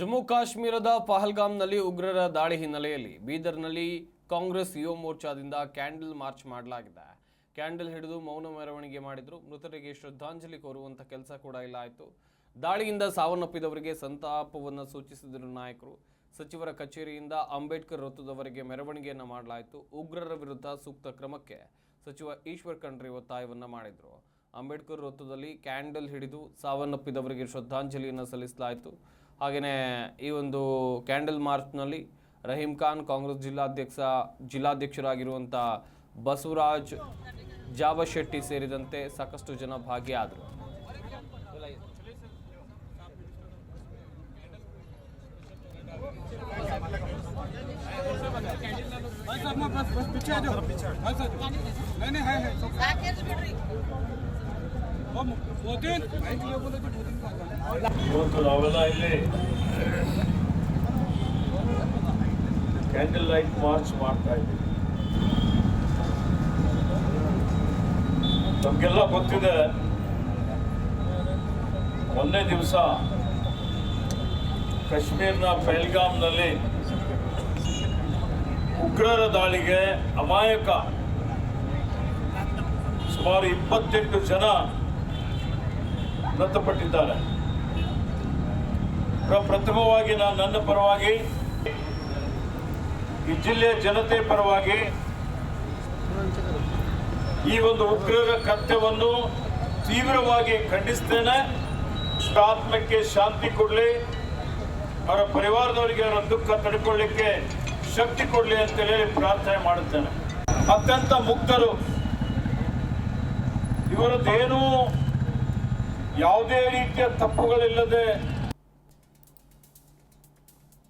ಜಮ್ಮು ಕಾಶ್ಮೀರದ ಪಹಲ್ಗಾಮ್ನಲ್ಲಿ ಉಗ್ರರ ದಾಳಿ ಹಿನ್ನೆಲೆಯಲ್ಲಿ ಬೀದರ್ನಲ್ಲಿ ಕಾಂಗ್ರೆಸ್ ಯುವ ಮೋರ್ಚಾದಿಂದ ಕ್ಯಾಂಡಲ್ ಮಾರ್ಚ್ ಮಾಡಲಾಗಿದೆ. ಕ್ಯಾಂಡಲ್ ಹಿಡಿದು ಮೌನ ಮೆರವಣಿಗೆ ಮಾಡಿದ್ರು. ಮೃತರಿಗೆ ಶ್ರದ್ಧಾಂಜಲಿ ಕೋರುವಂತ ಕೆಲಸ ಕೂಡ ಇಲ್ಲ ಆಯಿತು. ದಾಳಿಯಿಂದ ಸಾವನ್ನಪ್ಪಿದವರಿಗೆ ಸಂತಾಪವನ್ನು ಸೂಚಿಸಿದರು ನಾಯಕರು. ಸಚಿವರ ಕಚೇರಿಯಿಂದ ಅಂಬೇಡ್ಕರ್ ವೃತ್ತದವರೆಗೆ ಮೆರವಣಿಗೆಯನ್ನು ಮಾಡಲಾಯಿತು. ಉಗ್ರರ ವಿರುದ್ಧ ಸೂಕ್ತ ಕ್ರಮಕ್ಕೆ ಸಚಿವ ಈಶ್ವರ್ ಖಂಡ್ರೆ ಒತ್ತಾಯವನ್ನ ಮಾಡಿದ್ರು. ಅಂಬೇಡ್ಕರ್ ವೃತ್ತದಲ್ಲಿ ಕ್ಯಾಂಡಲ್ ಹಿಡಿದು ಸಾವನ್ನಪ್ಪಿದವರಿಗೆ ಶ್ರದ್ಧಾಂಜಲಿಯನ್ನು ಸಲ್ಲಿಸಲಾಯಿತು. ಹಾಗೆಯೇ ಈ ಒಂದು ಕ್ಯಾಂಡಲ್ ಮಾರ್ಚ್ನಲ್ಲಿ ರಹೀಂ ಖಾನ್, ಕಾಂಗ್ರೆಸ್ ಜಿಲ್ಲಾಧ್ಯಕ್ಷರಾಗಿರುವಂಥ ಬಸವರಾಜ್ ಜಾಬಶೆಟ್ಟಿ ಸೇರಿದಂತೆ ಸಾಕಷ್ಟು ಜನ ಭಾಗಿಯಾದರು. ಇವತ್ತು ನಾವೆಲ್ಲ ಇಲ್ಲಿ ಕ್ಯಾಂಡಲ್ ಲೈಟ್ ಮಾರ್ಚ್ ಮಾಡ್ತಾ ಇದ್ದೀವಿ. ನಮಗೆಲ್ಲ ಗೊತ್ತಿದೆ, ಮೊನ್ನೆ ದಿವಸ ಕಾಶ್ಮೀರ್ನ ಪಹಲ್ಗಾಮ್ನಲ್ಲಿ ಉಗ್ರರ ದಾಳಿಗೆ ಅಮಾಯಕ ಸುಮಾರು 28 ಜನ ಮೃತಪಟ್ಟಿದ್ದಾರೆ. ಪ್ರಥಮವಾಗಿ ನಾನು ನನ್ನ ಪರವಾಗಿ, ಈ ಜಿಲ್ಲೆಯ ಜನತೆ ಪರವಾಗಿ ಈ ಒಂದು ಉಗ್ರರ ಕೃತ್ಯವನ್ನು ತೀವ್ರವಾಗಿ ಖಂಡಿಸ್ತೇನೆ. ಆತ್ಮಕ್ಕೆ ಶಾಂತಿ ಕೊಡಲಿ, ಅವರ ಪರಿವಾರದವರಿಗೆ ಅವರ ದುಃಖ ತಡೆಕೊಳ್ಳಿಕ್ಕೆ ಶಕ್ತಿ ಕೊಡಲಿ ಅಂತೇಳಿ ಪ್ರಾರ್ಥನೆ ಮಾಡುತ್ತೇನೆ. ಅತ್ಯಂತ ಮುಗ್ಧರು, ಇವರದ್ದೇನೂ ಯಾವುದೇ ರೀತಿಯ ತಪ್ಪುಗಳಿಲ್ಲದೆ